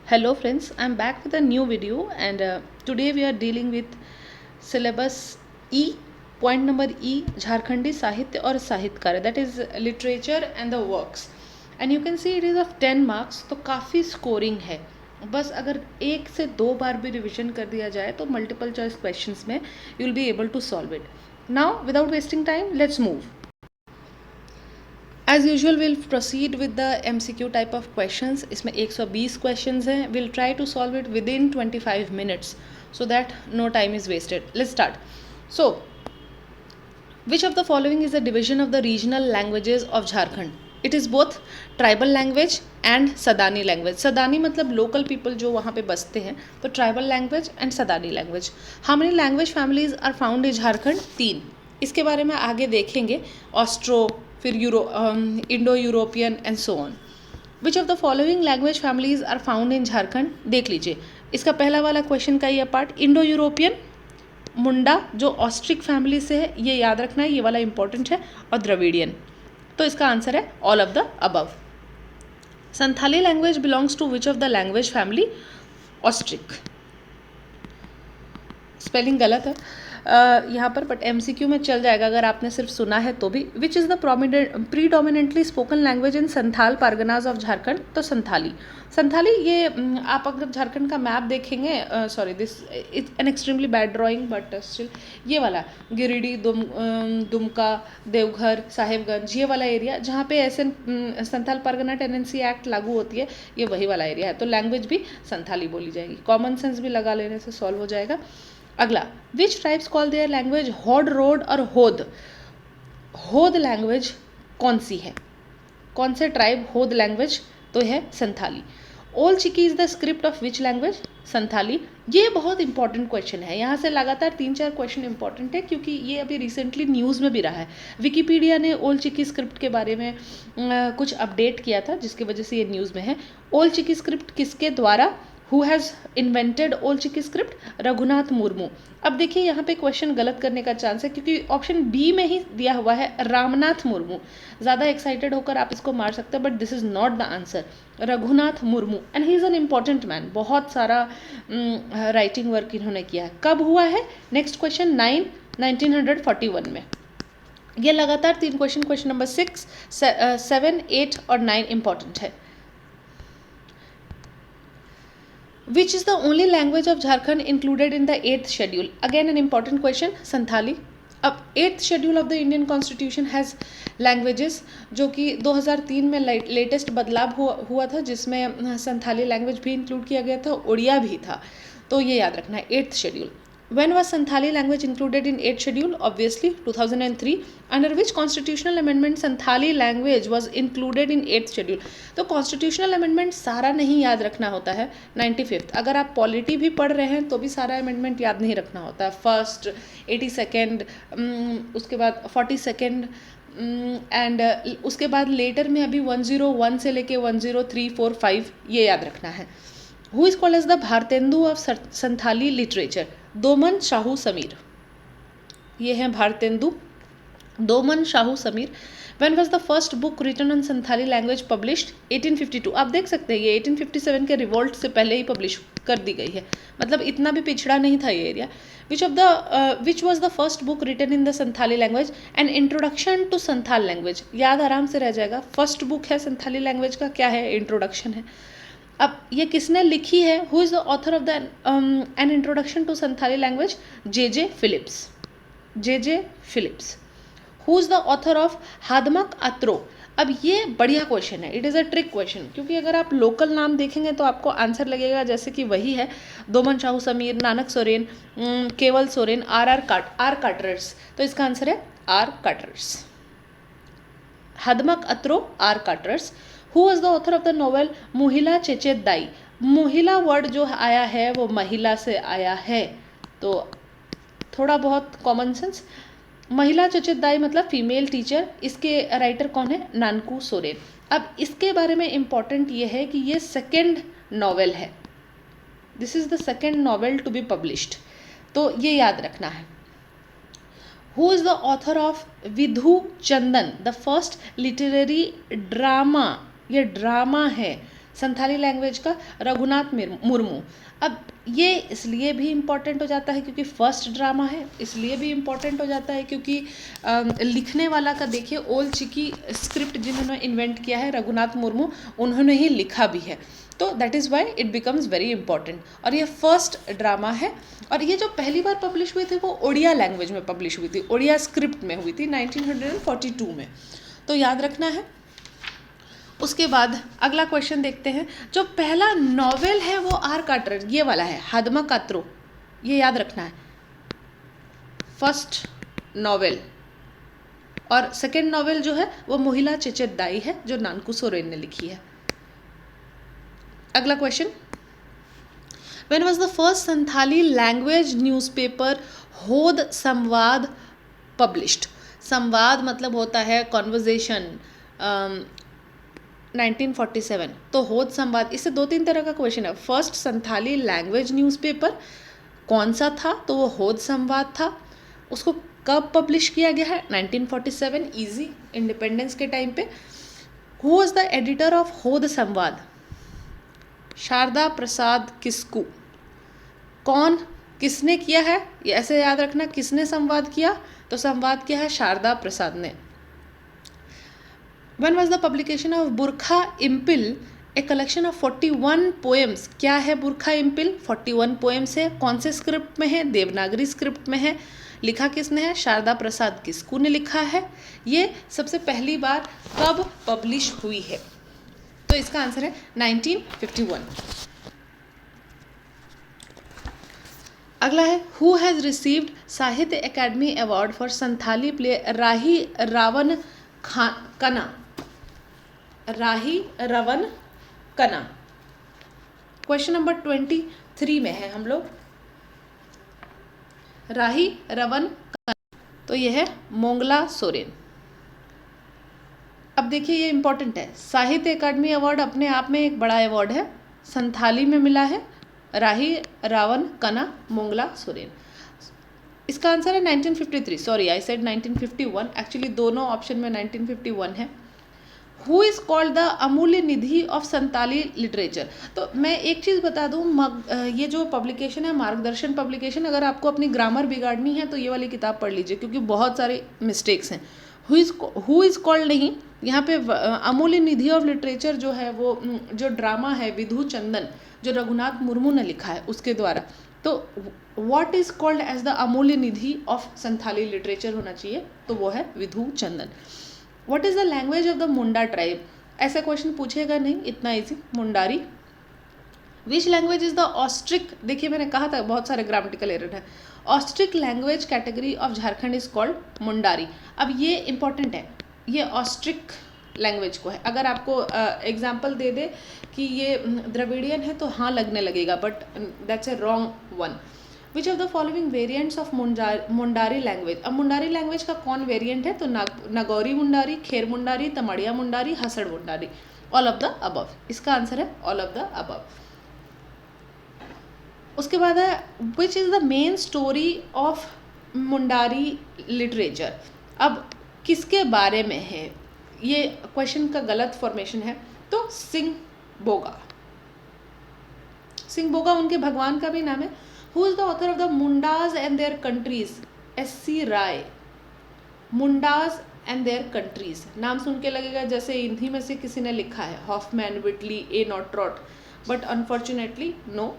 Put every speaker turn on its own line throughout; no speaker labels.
Hello friends, I'm back with a new video and today we are dealing with syllabus E, point number E, Jharkhandi Sahitya और साहित्यकार, that is literature and the works, and you can see it is of 10 marks. तो काफ़ी scoring है. बस अगर एक से दो बार भी रिविजन कर दिया जाए तो मल्टीपल चॉइस क्वेश्चंस में you will be able to solve it. Now without wasting time let's move. As usual will proceed with the MCQ type of questions. इसमें 120 क्वेश्चंस हैं. Will try to solve it within 25 minutes so that no time is wasted. Let's start. So, which of the following is a division of the regional languages of Jharkhand? It is both tribal language and Sadani language. Sadani मतलब local people जो वहाँ पे बसते हैं, तो tribal language and Sadani language. How many language families are found in Jharkhand? 3. इसके बारे में आगे देखेंगे. ऑस्ट्रो, फिर Indo European and so on. Which of the following language families are found in Jharkhand? देख लीजिए, इसका पहला वाला क्वेश्चन का ये पार्ट. इंडो यूरोपियन, मुंडा जो ऑस्ट्रिक फैमिली से है, ये याद रखना है, ये वाला इंपॉर्टेंट है. और द्रविडियन. तो इसका आंसर है all of the above. Santhali language belongs to which of the language family? Austric. Spelling गलत है यहाँ पर, बट MCQ में चल जाएगा अगर आपने सिर्फ सुना है तो भी. Which is the predominantly spoken language in Santhal Parganas of Jharkhand? तो संथाली. संथाली ये आप अगर झारखंड का मैप देखेंगे, sorry this it's an extremely bad drawing but still, ये वाला गिरिडीह, दुमका, देवघर, साहेबगंज, ये वाला एरिया जहाँ पे ऐसे संथाल पारगना टेनेंसी एक्ट लागू होती है, ये वही वाला एरिया है. तो लैंग्वेज भी संथाली बोली जाएगी. कॉमन सेंस भी लगा लेने से सॉल्व हो जाएगा. अगला, विच ट्राइब्स कॉल देयर लैंग्वेज होड, रोड और होद? होद लैंग्वेज कौन सी है? कौन से ट्राइब होद लैंग्वेज? तो है Santhali. Ol Chiki is the script of which language? Santhali. ये बहुत इंपॉर्टेंट क्वेश्चन है. यहाँ से लगातार 3-4 क्वेश्चन इंपॉर्टेंट है क्योंकि ये अभी रिसेंटली न्यूज़ में भी रहा है. विकिपीडिया ने ओल चिकी स्क्रिप्ट के बारे में कुछ अपडेट किया था जिसकी वजह से ये न्यूज़ में है. ओल चिकी स्क्रिप्ट किसके द्वारा? Who has invented ओल चिकी स्क्रिप्ट? रघुनाथ मुर्मू. अब देखिए यहाँ पे क्वेश्चन गलत करने का चांस है क्योंकि ऑप्शन बी में ही दिया हुआ है रामनाथ मुर्मू. ज़्यादा एक्साइटेड होकर आप इसको मार सकते हैं, but this is not the answer. Raghunath Murmu, and he is an important man. बहुत सारा राइटिंग वर्क इन्होंने किया है. कब हुआ है? नेक्स्ट क्वेश्चन 1941 में. ये लगातार 3 क्वेश्चन, क्वेश्चन नंबर 6, 7, 8 और 9 इंपॉर्टेंट है. Which is the only language of Jharkhand included in the 8th schedule? Again an important question. Santhali. अब 8th schedule of the Indian Constitution has languages जो कि 2003 में लेटेस्ट बदलाव हुआ था जिसमें संथाली लैंग्वेज भी इंक्लूड किया गया था, उड़िया भी था. तो ये याद रखना है. 8th schedule. When was Santhali language included in 8th schedule? Obviously 2003. Under which constitutional amendment Santhali language was included in 8th schedule? तो constitutional amendment सारा नहीं याद रखना होता है. 95th. अगर आप पॉलिटी भी पढ़ रहे हैं तो भी सारा अमेंडमेंट याद नहीं रखना होता है. फर्स्ट, 82nd, उसके बाद 42nd, एंड उसके बाद लेटर में अभी 101 से लेके 103, 4, 5 ये याद रखना है. Who is called as the Bharatendu of Santhali literature? Doman Sahu Samir. ये हैं Bharatendu Doman Sahu Samir. When was the first book written on Santhali language published? 1852. आप देख सकते हैं ये 1857 के रिवोल्ट से पहले ही पब्लिश कर दी गई है, मतलब इतना भी पिछड़ा नहीं था ये area. which was the first book written in the Santhali language? An introduction to Santhal language. याद आराम से रह जाएगा. फर्स्ट बुक है संथाली लैंग्वेज का, क्या है? इंट्रोडक्शन है. अब ये किसने लिखी है? Who is the author of the an introduction to Santhali language? J Phillips. J Phillips. Who is the author of Hadmak Atro? अब ये बढ़िया क्वेश्चन है. It is a trick question क्योंकि अगर आप लोकल नाम देखेंगे तो आपको आंसर लगेगा जैसे कि वही है. दोमन शाहू समीर, नानक सोरेन, केवल सोरेन, आर काटरर्स. तो इसका आंसर है R Carstairs. Hadmak Atro, R Carstairs. Who was the author of the novel Muhila Chechet Dai? Muhila word जो आया है वो महिला से आया है, तो थोड़ा बहुत कॉमन सेंस. महिला चेचेत दाई मतलब फीमेल टीचर. इसके राइटर कौन है? नानकू सोरेन. अब इसके बारे में इम्पॉर्टेंट ये है कि ये सेकेंड नॉवेल है. This is the second novel to be published, तो ये याद रखना है. Who is the author of Vidhu Chandan, the first literary drama? ये ड्रामा है संथाली लैंग्वेज का रघुनाथ मुर्मू। अब ये इसलिए भी इम्पॉर्टेंट हो जाता है क्योंकि फर्स्ट ड्रामा है, इसलिए भी इम्पॉर्टेंट हो जाता है क्योंकि लिखने वाला का देखिए ओल चिकी स्क्रिप्ट जिन्होंने इन्वेंट किया है रघुनाथ मुर्मू, उन्होंने ही लिखा भी है, तो that is why it becomes very important. और ये फर्स्ट ड्रामा है, और ये जो पहली बार पब्लिश हुई थी वो ओडिया लैंग्वेज में पब्लिश हुई थी, ओडिया स्क्रिप्ट में हुई थी 1942 में, तो याद रखना है। उसके बाद अगला क्वेश्चन देखते हैं। जो पहला नॉवेल है वो आर कार्टर, ये वाला है, हादमा कात्रो, ये याद रखना है, फर्स्ट नॉवेल। और सेकेंड नॉवेल जो है वो मोहिला चेचेदाई है, जो नानकू सोरेन ने लिखी है। अगला question, when was the first Santhali language newspaper होद संवाद पब्लिश्ड? संवाद मतलब होता है कॉन्वर्जेशन, 1947, तो होद संवाद, इससे 2-3 तरह का क्वेश्चन है। फर्स्ट संथाली लैंग्वेज न्यूज़पेपर कौन सा था? तो वो होद संवाद था। उसको कब पब्लिश किया गया है? 1947, इजी, इंडिपेंडेंस के टाइम पे। Who was the editor of होद संवाद? शारदा प्रसाद किस्कू। कौन, किसने किया है? ये ऐसे याद रखना, किसने संवाद किया? तो संवाद किया है शारदा प्रसाद ने। When was the publication of बुरखा इम्पिल, ए कलेक्शन ऑफ 41 पोएम्स? क्या है बुरखा इम्पिल? 41 पोएम्स है। कौन से स्क्रिप्ट में है? देवनागरी स्क्रिप्ट में है। लिखा किसने है? शारदा प्रसाद किस्कू ने लिखा है। ये सबसे पहली बार कब पब्लिश हुई है? तो इसका आंसर है 1951। अगला है, who has received Sahitya Akademi award for Santhali play Rahi Ravan Kana? Rahi रवन कना। क्वेश्चन नंबर 23 में है हम लोग। राही रवन कना, तो ये है मोंगला सोरेन। अब देखिए ये इंपॉर्टेंट है, साहित्य अकादमी अवार्ड अपने आप में एक बड़ा अवार्ड है, संथाली में मिला है राही रावण कना मोंगला सोरेन। इसका आंसर है 1953, सॉरी आई सेड 1951, एक्चुअली दोनों ऑप्शन में 1951 है। Who is called the Amulya Nidhi of Santali literature? तो मैं एक चीज़ बता दूँ, ये जो पब्लिकेशन है मार्गदर्शन पब्लिकेशन, अगर आपको अपनी ग्रामर बिगाड़नी है तो ये वाली किताब पढ़ लीजिए, क्योंकि बहुत सारे मिस्टेक्स हैं। हु इज़ कॉल्ड नहीं, यहाँ पे अमूल्य निधि ऑफ लिटरेचर जो है वो जो ड्रामा है विधु चंदन, जो रघुनाथ मुर्मू ने लिखा है उसके द्वारा, तो what is called as the Amulya Nidhi of Santhali literature होना चाहिए, तो वो है Vidhu Chandan. What is the language of the Munda tribe? ऐसा क्वेश्चन पूछेगा नहीं, इतना easy, Mundari. Which language is the Austric? देखिए मैंने कहा था बहुत सारे ग्रामेटिकल एरर है। Austric language category of Jharkhand is called Mundari. अब ये इंपॉर्टेंट है, ये ऑस्ट्रिक लैंग्वेज को है। अगर आपको एग्जाम्पल दे दे कि ये द्रविडियन है तो हाँ लगने लगेगा, but that's a wrong one. Which of the following variants of Mundari language? अब मुंडारी लैंग्वेज का कौन वेरियंट है? तो Naguri Mundari, Kher Mundari, Tamaria Mundari, Hasad Mundari. All of the above, इसका आंसर है ऑल ऑफ द अबव। उसके बाद है which is the main story of Mundari literature? अब किसके बारे में है? ये क्वेश्चन का गलत फॉर्मेशन है, तो सिंह बोगा। सिंह बोगा उनके भगवान का भी नाम है। Who is the author of the Mundas and their countries? SC. Roy. Mundas and their countries, नाम सुन के लगेगा जैसे इन्हीं में से किसी ने लिखा है, Hoffmann, Whitley, A Nottrott, but unfortunately no,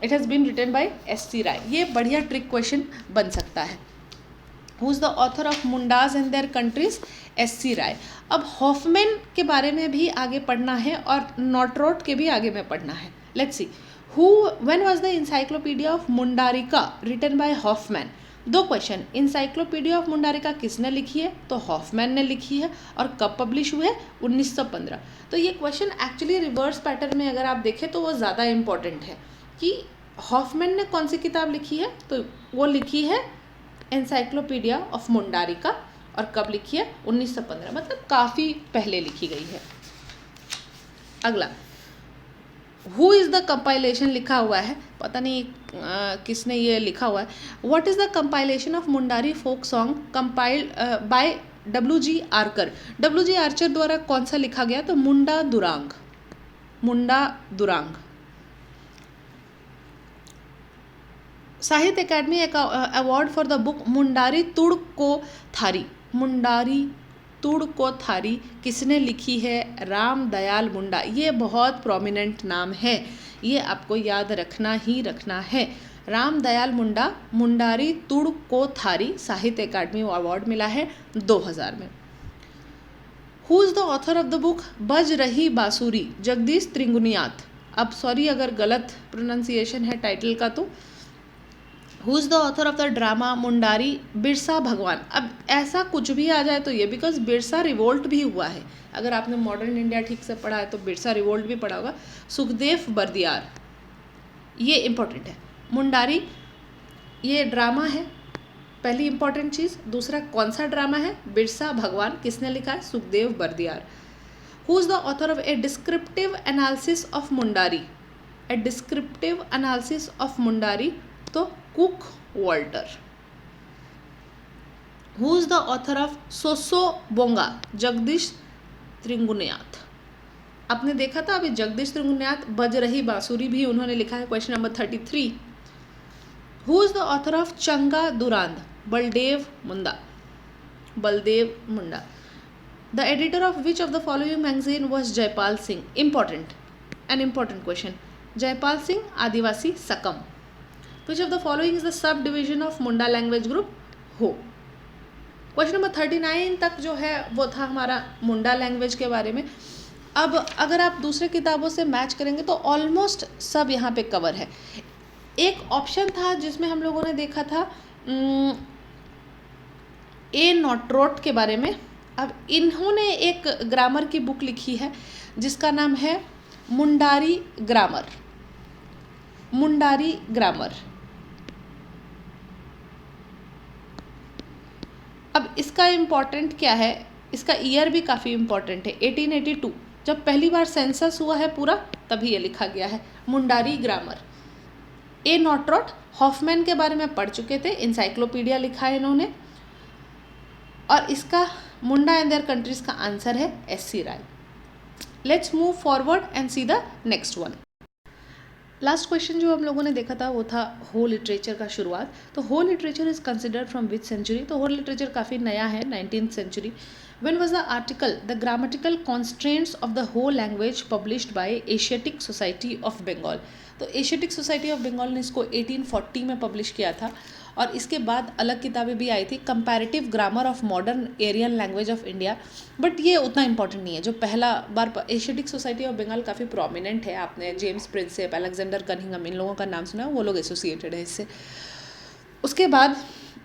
it has been written by SC. Roy. ये बढ़िया ट्रिक क्वेश्चन बन सकता है। Who is the author of Mundas and their countries? SC. Roy. अब हॉफमैन के बारे में भी आगे पढ़ना है और नॉट्रॉट के भी आगे में पढ़ना है। Let's see, when was the encyclopedia of Mundarica written by Hoffmann? दो क्वेश्चन, इंसाइक्लोपीडिया ऑफ मुंडारिका किसने लिखी है? तो हॉफमैन ने लिखी है। और कब पब्लिश हुए? 1915। तो ये क्वेश्चन एक्चुअली रिवर्स पैटर्न में अगर आप देखें तो वो ज़्यादा इंपॉर्टेंट है कि हॉफमैन ने कौन सी किताब लिखी है, तो वो लिखी है एनसाइक्लोपीडिया ऑफ मुंडारिका। और कब लिखी है? 1915, मतलब काफ़ी पहले लिखी गई है। अगला, हु इज़ द कंपाइलेशन लिखा हुआ है, पता नहीं किसने ये लिखा हुआ है। What is the compilation of Mundari folk song compiled by W.G. Archer? W.G. Archer द्वारा कौन सा लिखा गया? तो मुंडा दुरांग। Munda Durang. Sahitya Akademi award for the book Mundari Turdko Thari. Mundari Turdko थारी किसने लिखी है? राम दयाल मुंडा। ये बहुत प्रोमिनेंट नाम है, ये आपको याद रखना ही रखना है। राम दयाल मुंडा, मुंडारी तुड़को थारी साहित्य अकादमी अवार्ड मिला है 2000 में। Who is the author of the book बज रही बांसुरी? जगदीश त्रिंगुनियात। अब सॉरी अगर गलत प्रोनाउंसिएशन है टाइटल का तो। Who is the author of the drama Mundari? Birsa भगवान। अब ऐसा कुछ भी आ जाए तो ये, बिकॉज बिरसा रिवोल्ट भी हुआ है, अगर आपने मॉडर्न इंडिया ठीक से पढ़ा है तो बिरसा रिवोल्ट भी पढ़ा होगा। सुखदेव बर्दियार, ये इंपॉर्टेंट है। मुंडारी ये ड्रामा है, पहली इंपॉर्टेंट चीज़। दूसरा कौन सा ड्रामा है? बिरसा भगवान। किसने लिखा है? Sukhdev Bardiyar. Who is the author of a descriptive analysis of Mundari? A descriptive analysis of Mundari तो Cook Walter. Who is the author of Soso Bonga? Jagdish Trigunayat. आपने देखा था अभी जगदीश त्रिंगुनियात बज रही बांसुरी भी उन्होंने लिखा है। Question number 33। Who is the author of Changa Durang? Baldev Munda. Baldev Munda. The editor of which of the following magazine was Jaipal Singh? Important, an important question. Jaipal Singh, Adivasi Sakam. Which of the following is the sub division of Munda language group? Ho. Question number 39 तक जो है वो था हमारा मुंडा language के बारे में। अब अगर आप दूसरे किताबों से मैच करेंगे तो ऑलमोस्ट सब यहाँ पे कवर है। एक ऑप्शन था जिसमें हम लोगों ने देखा था ए नॉट्रोट के बारे में। अब इन्होंने एक ग्रामर की बुक लिखी है जिसका नाम है मुंडारी ग्रामर। मुंडारी ग्रामर। अब इसका इम्पॉर्टेंट क्या है? इसका ईयर भी काफ़ी इम्पॉर्टेंट है। 1882 जब पहली बार सेंसस हुआ है पूरा, तभी ये लिखा गया है मुंडारी ग्रामर। ए नॉट्रोट हॉफमैन के बारे में पढ़ चुके थे, इंसाइक्लोपीडिया लिखा है इन्होंने। और इसका मुंडा एंड देयर कंट्रीज का आंसर है S C. Roy. Let's move forward and see the next one. Last question जो हम लोगों ने देखा था वो था हो लिटरेचर का शुरुआत। तो Ho literature is considered from which century? तो हो लिटरेचर काफ़ी नया है, 19th century. When was the article the grammatical constraints of the Ho language published by Asiatic Society of Bengal? तो एशियाटिक सोसाइटी ऑफ बंगाल ने इसको 1840 में पब्लिश किया था। और इसके बाद अलग किताबें भी आई थी, comparative grammar of modern Aryan language of India. But ये उतना इंपॉर्टेंट नहीं है। जो पहला बार एशियाटिक सोसाइटी ऑफ बंगाल काफ़ी प्रोमिनेंट है, आपने जेम्स प्रिंसेप, अलेक्जेंडर कनिंघम, इन लोगों का नाम सुना, वो लोग एसोसिएटेड है इससे। उसके बाद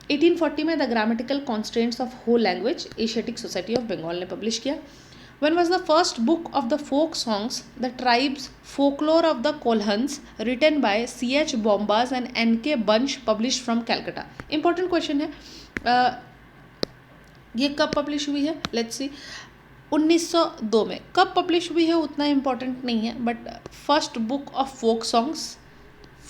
1840 में the grammatical constraints of Ho language Asiatic Society of Bengal ने पब्लिश किया। When was the first book of the folk songs, The Tribes Folklore of the Kolhans, written by C.H. Bombas and N.K. Bunch, published from Calcutta? Important question है। ये कब publish हुई है? Let's सी। 1902 में। कब publish हुई है उतना इम्पॉर्टेंट नहीं है, but first book of folk songs,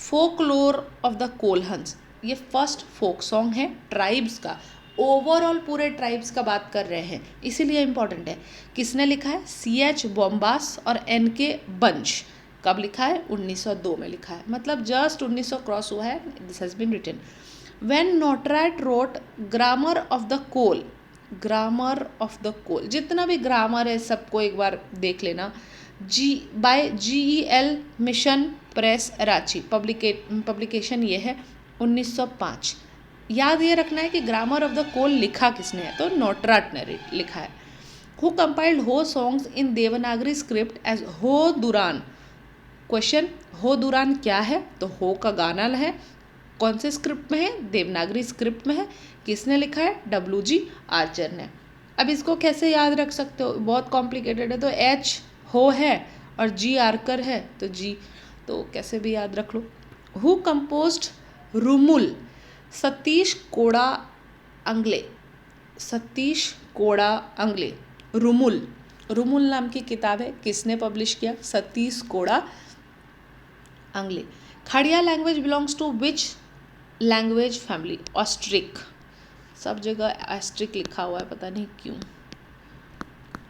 folklore of the Kolhans, ये फर्स्ट फोक सॉन्ग है ट्राइब्स का। ओवरऑल पूरे ट्राइब्स का बात कर रहे हैं, इसीलिए इम्पॉर्टेंट है। किसने लिखा है? C.H. बॉम्बास और N.K. बंच। कब लिखा है? 1902 में लिखा है, मतलब जस्ट 1900 क्रॉस हुआ है। This has been written when Nottrott wrote grammar of the Kol. Grammar of the Kol, जितना भी ग्रामर है सबको एक बार देख लेना। By GEL mission press Ranchi, publication ये है 1905। याद ये रखना है कि ग्रामर ऑफ द कोल लिखा किसने है? तो नोटराट ने लिखा है। Who compiled Ho songs in Devanagari script as Ho Durang? Question, हो दुरान क्या है? तो हो का गाना है, कौन से स्क्रिप्ट में है? देवनागरी स्क्रिप्ट में है। किसने लिखा है? WG आर्चर ने। अब इसको कैसे याद रख सकते हो? बहुत कॉम्प्लिकेटेड है। तो H हो है और G आर्कर है, तो G तो कैसे भी याद रख लो। Who composed Rumul? सतीश कोड़ा अंगले। सतीश कोड़ा अंगले। रुमुल, रुमुल नाम की किताब है, किसने पब्लिश किया? Satish Koda Angle. Kharia language belongs to which language family? Austric. सब जगह ऑस्ट्रिक लिखा हुआ है, पता नहीं क्यों।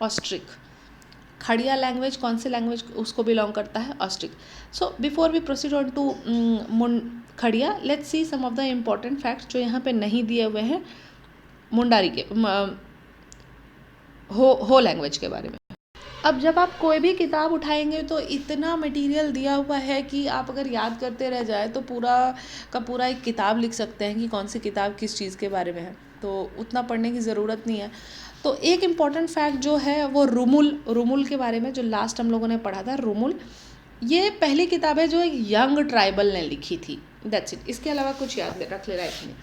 ऑस्ट्रिक। खड़िया लैंग्वेज कौन से लैंग्वेज उसको बिलोंग करता है? Austric. So before we proceed on to Kharia, let's see some of the important facts जो यहाँ पे नहीं दिए हुए हैं मुंडारी के हो लैंग्वेज के बारे में. अब जब आप कोई भी किताब उठाएंगे तो इतना मटेरियल दिया हुआ है कि आप अगर याद करते रह जाए तो पूरा का पूरा एक किताब लिख सकते हैं कि कौन सी किताब किस चीज़ के बारे में है, तो उतना पढ़ने की ज़रूरत नहीं है. तो एक इम्पॉर्टेंट फैक्ट जो है वो रुमुल के बारे में, जो लास्ट हम लोगों ने पढ़ा था. रुमुल ये पहली किताब है जो एक यंग ट्राइबल ने लिखी थी. That's it. इसके अलावा कुछ याद रख ले रहा है इसमें.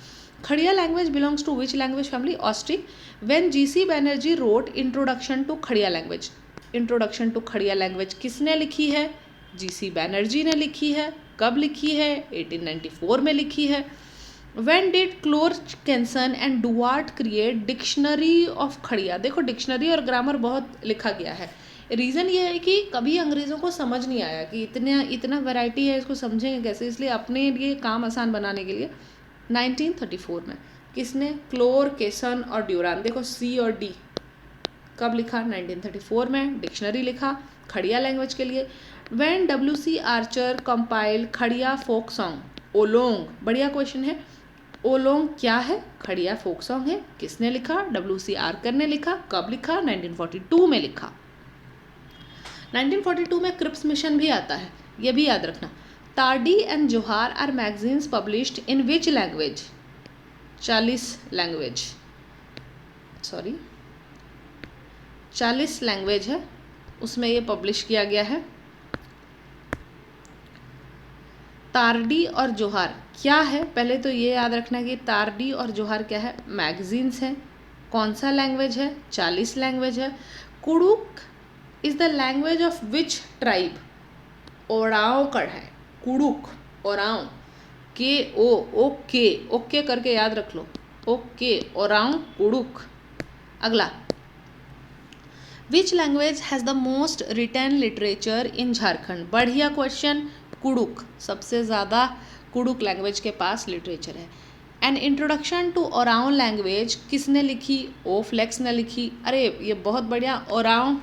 Kharia language belongs to which language family? Austric. When GC Banerjee wrote introduction to Kharia language. Introduction to Kharia language किसने लिखी है? जीसी बैनर्जी ने लिखी है. कब लिखी है? 1894 में लिखी है. When did Clorkenson and Duart create dictionary of Kharia? देखो डिक्शनरी और ग्रामर बहुत लिखा गया है. रीज़न ये है कि कभी अंग्रेज़ों को समझ नहीं आया कि इतना वैरायटी है, इसको समझेंगे कैसे, इसलिए अपने लिए काम आसान बनाने के लिए 1934 में किसने? क्लोर्केंसन और ड्यूरान. देखो सी और डी कब लिखा? 1934 में डिक्शनरी लिखा खड़िया लैंग्वेज के लिए. When WC Archer compiled Kharia folk song. Olong, बढ़िया क्वेश्चन है. ओलोंग क्या है? खड़िया फोक सॉन्ग है. किसने लिखा? WC आर्चर ने लिखा. कब लिखा? 1942 में लिखा. 1942 में क्रिप्स मिशन भी आता है, ये भी याद रखना. Tardi and Johar are magazines published in which language? 40 language है उसमें ये पब्लिश किया गया है. तार्डी और जोहार क्या है? पहले तो ये याद रखना कि तार्डी और जोहार क्या है? मैगजीन्स है. कौन सा लैंग्वेज है? 40 लैंग्वेज है. Kurukh is the language of which tribe? Oraon का है. कुड़ुक, ओराओं, ओके करके याद रख लो. ओके, ओराओं, कुड़ुक. अगला, which language has the most written literature in Jharkhand? बढ़िया क्वेश्चन. कुड़ुक, सबसे ज़्यादा कुड़ुक लैंग्वेज के पास लिटरेचर है. An introduction to Oraon language किसने लिखी? ओ फ्लेक्स ने लिखी. अरे ये बहुत बढ़िया. ओराओं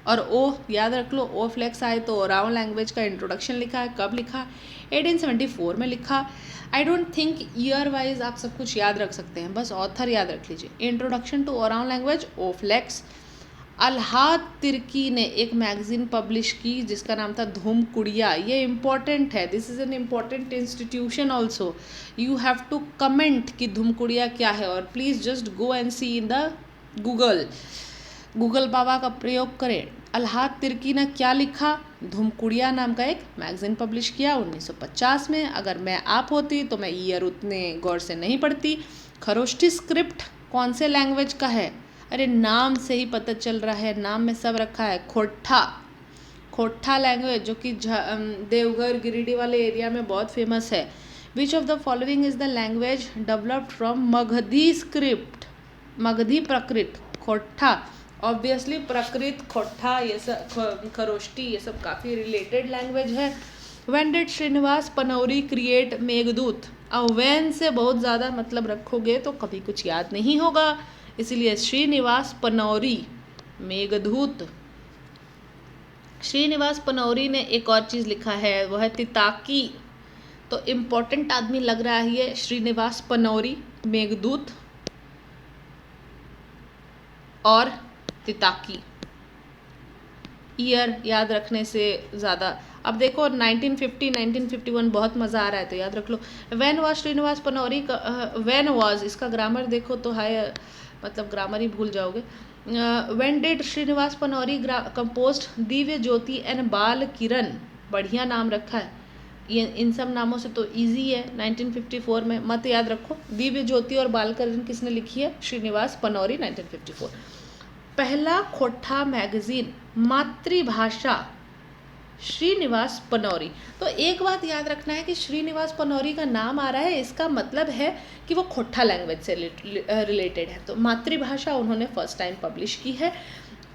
और ओ याद रख लो. ओ फ्लेक्स आए तो ओराओं लैंग्वेज का इंट्रोडक्शन लिखा है. कब लिखा? 1874 में लिखा. I don't think year wise आप सब कुछ याद रख सकते हैं, बस ऑथर याद रख लीजिए. Introduction to Oraon language, O Flex. Alhad Tirkey ने एक मैगजीन पब्लिश की जिसका नाम था धूम कुड़िया. ये इम्पॉर्टेंट है. This is an important institution also. You have to comment कि धूम कुड़िया क्या है, और please just go and see in the Google बाबा का प्रयोग करें. अल्हाद तिर्की ने क्या लिखा? धूम कुड़िया नाम का एक मैगजीन पब्लिश किया 1950 में. अगर मैं आप होती तो मैं ईयर उतने गौर से नहीं पढ़ती. खरोष्ठी स्क्रिप्ट कौन से लैंग्वेज का है? अरे नाम से ही पता चल रहा है, नाम में सब रखा है. खोट्ठा लैंग्वेज जो कि देवघर गिरिडीह वाले एरिया में बहुत फेमस है. विच of the following is the language developed from Magdhi script? Magdhi प्रकृत. खोट्ठा ऑब्वियसली, प्रकृत, खोट्ठा, ये सब खरोष्टी, ये सब काफ़ी रिलेटेड लैंग्वेज है. When did Srinivas Panauri create Meghdoot? अब व्हेन से बहुत ज़्यादा मतलब रखोगे तो कभी कुछ याद नहीं होगा, इसलिए श्रीनिवास पनौरी, मेघदूत. श्रीनिवास पनौरी ने एक और चीज़ लिखा है, वो है तिताकी. तो इम्पोर्टेंट आदमी लग रहा है ये श्रीनिवास पनौरी, मेघदूत और तिताकी. ईयर याद रखने से ज़्यादा. अब देखो 1950 1951 बहुत मज़ा आ रहा है तो याद रख लो. When was Srinivas Panauri, when was इसका ग्रामर देखो तो है, मतलब ग्रामर ही भूल जाओगे. When did Srinivas Panauri composed Divya Jyoti and बाल किरण? बढ़िया नाम रखा है. ये इन सब नामों से तो इजी है. 1954 में मत याद रखो. दिव्य ज्योति और बाल किरण किसने लिखी है? श्रीनिवास पनौरी, 1954. पहला खोट्ठा मैगजीन मातृभाषा, श्रीनिवास पनौरी. तो एक बात याद रखना है कि श्रीनिवास पनौरी का नाम आ रहा है, इसका मतलब है कि वो खोट्ठा लैंग्वेज से रिलेटेड है. तो मातृभाषा उन्होंने फर्स्ट टाइम पब्लिश की है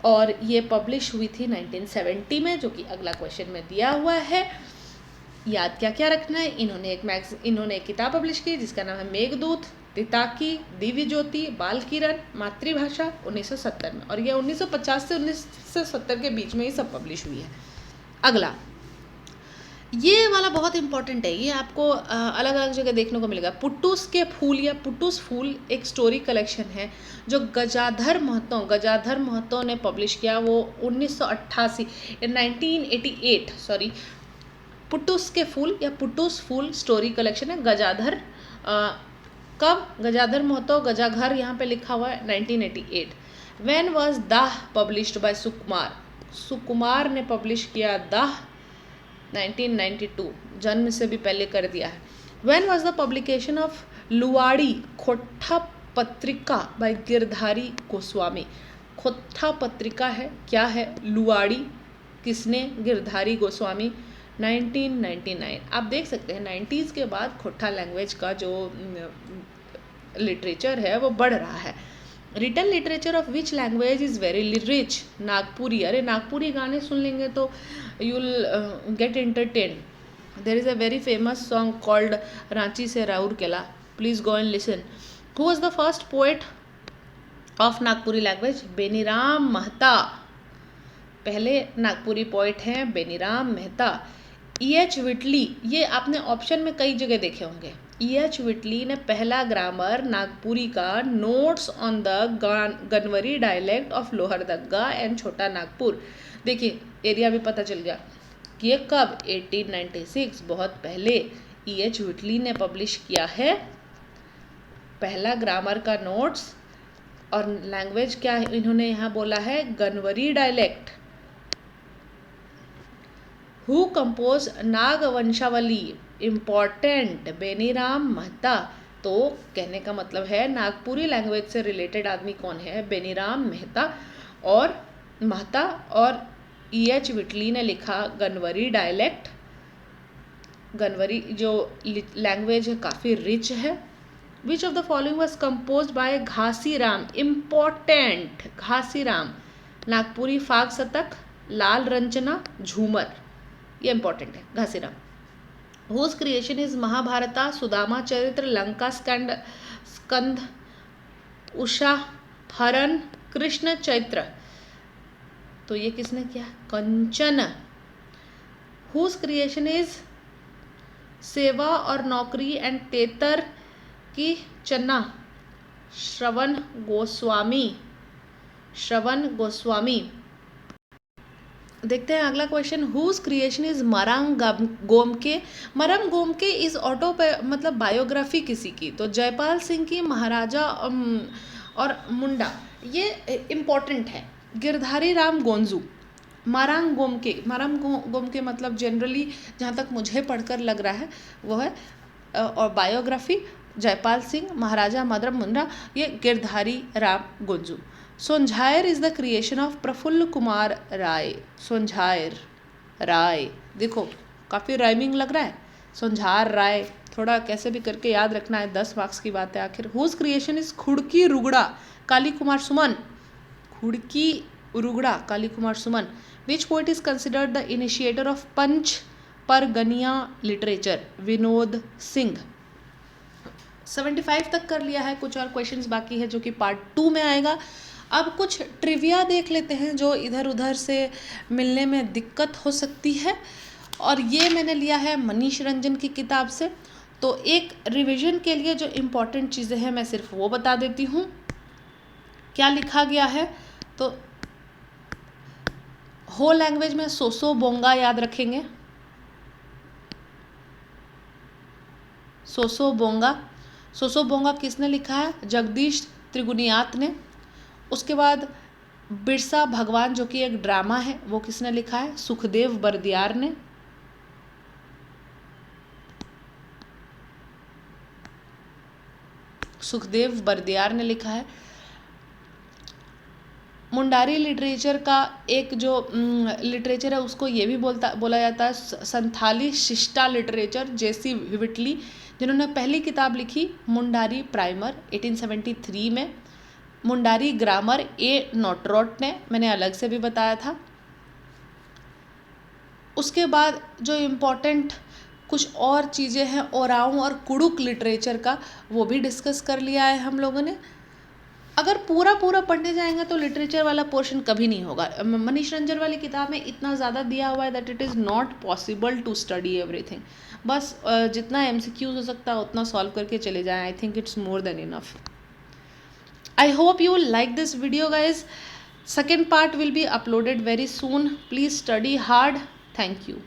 और ये पब्लिश हुई थी 1970 में, जो कि अगला क्वेश्चन में दिया हुआ है. याद क्या क्या रखना है? इन्होंने एक किताब पब्लिश की जिसका नाम है मेघदूत. तिताकी, दिव्य ज्योति, बाल किरण, मातृभाषा 1970 में, और ये 1950 से 1970 के बीच में ये सब पब्लिश हुई है। अगला, ये वाला बहुत इंपॉर्टेंट है, ये आपको अलग अलग जगह देखने को मिलेगा। पुट्टूस के फूल या पुट्टूस फूल एक स्टोरी कलेक्शन है जो गजाधर महतो ने पब्लिश किया, वो 1988 1988 सॉरी। पुट्टूस के फूल या पुट्टूस फूल स्टोरी कलेक्शन है। गजाधर कब? गजाधर महतो, गजाघर यहाँ पे लिखा हुआ है 1988। व्हेन वाज दाह पब्लिश्ड बाय सुकुमार? सुकुमार ने पब्लिश किया दाह 1992, जन्म से भी पहले कर दिया है। When was the publication of Luwadi Khottha Patrika by Girdhari Goswami? खोट्ठा पत्रिका है, क्या है? लुवाड़ी, किसने? गिरधारी गोस्वामी, 1999। आप देख सकते हैं 90s के बाद खोट्ठा लैंग्वेज का जो लिटरेचर है वो बढ़ रहा है। Written literature of which language is very rich? Nagpuri. अरे नागपुरी गाने सुन लेंगे तो you will get entertain. There is a very famous song called Ranchi से Rourkela, please go and listen. Who was the first poet of Nagpuri language? Beniram Mehta. पहले नागपुरी पोएट हैं Beniram Mehta. E.H. विटली, ये आपने ऑप्शन में कई जगह देखे होंगे। E.H. विटली ने पहला ग्रामर नागपुरी का notes on the Ganwari dialect of Lohardagga and Chota Nagpur. देखिए एरिया भी पता चल गया कि ये कब? 1896, बहुत पहले E.H. विटली ने पब्लिश किया है पहला ग्रामर का नोट्स। और लैंग्वेज क्या है इन्होंने यहाँ बोला है? Ganwari dialect. Who compose Nagvanshavali? Important, Beniram Mehta. तो कहने का मतलब है नागपुरी लैंग्वेज से रिलेटेड आदमी कौन है? बेनीराम मेहता। और E.H. विटली ने लिखा गनवरी डायलेक्ट। गनवरी जो लैंग्वेज है काफ़ी रिच है। विच of the following was compose bye Ghasiram? Important, Ghasiram. Nagpuri फाग शतक, लाल रंजना, झूमर, ये इंपॉर्टेंट है, घासीराम। हुज क्रिएशन इज महाभारता, सुदामा चरित्र, लंका स्कंद, उषा हरण, कृष्ण चैत्र। तो ये किसने किया? कंचन। हुज क्रिएशन इज सेवा और नौकरी एंड तेतर की चन्ना, श्रवण गोस्वामी। देखते हैं अगला question. Whose creation is Marang Gomke? Marang Gomke is मतलब बायोग्राफी किसी की, तो जयपाल सिंह की, महाराजा और मुंडा, ये इम्पॉर्टेंट है। गिरधारी राम गोंजू, मरांग गोमके मतलब जनरली जहाँ तक मुझे पढ़कर लग रहा है वो है, और बायोग्राफी जयपाल सिंह, महाराजा मदर मुंडा, ये Girdhari Ram Gonjhu. Sonjhayar is the creation of Praphulla Kumar Roy. Sonjhayar Roy, देखो काफ़ी राइमिंग लग रहा है। सोंझार राय, थोड़ा कैसे भी करके याद रखना है, 10 मार्क्स की बात है आखिर। Whose creation is Khudki Rugda, Kali Kumar Suman. Khudki Rugda, Kali Kumar Suman. Which poet is considered the initiator of Panch Pargania literature? Vinod Singh. 75 तक कर लिया है, कुछ और क्वेश्चंस बाकी है जो कि पार्ट 2 में आएगा। अब कुछ ट्रिविया देख लेते हैं जो इधर उधर से मिलने में दिक्कत हो सकती है, और ये मैंने लिया है मनीष रंजन की किताब से। तो एक रिवीजन के लिए जो इम्पोर्टेंट चीज़ें हैं मैं सिर्फ वो बता देती हूँ। क्या लिखा गया है? तो हो लैंग्वेज में सोसो बोंगा याद रखेंगे, सोसो बोंगा किसने लिखा है? जगदीश त्रिगुनियात ने। उसके बाद बिरसा भगवान जो कि एक ड्रामा है, वो किसने लिखा है? सुखदेव बर्दियार ने। सुखदेव बर्दियार ने लिखा है। मुंडारी लिटरेचर का एक जो लिटरेचर है उसको ये भी बोला जाता है संथाली शिष्टा लिटरेचर, जेसी विटली, जिन्होंने पहली किताब लिखी मुंडारी प्राइमर 1873 में। मुंडारी ग्रामर ए नोटरोट ने, मैंने अलग से भी बताया था। उसके बाद जो इम्पोर्टेंट कुछ और चीज़ें हैं ओराऊं और कुडुक लिटरेचर का, वो भी डिस्कस कर लिया है हम लोगों ने। अगर पूरा पूरा पढ़ने जाएंगे तो लिटरेचर वाला पोर्शन कभी नहीं होगा। मनीष रंजन वाली किताब में इतना ज़्यादा दिया हुआ है that it is not possible to study everything. बस जितना MCQs हो सकता है उतना सॉल्व करके चले जाएं। I think it's more than enough. I hope you will like this video, guys. Second part will be uploaded very soon. Please study hard. Thank you.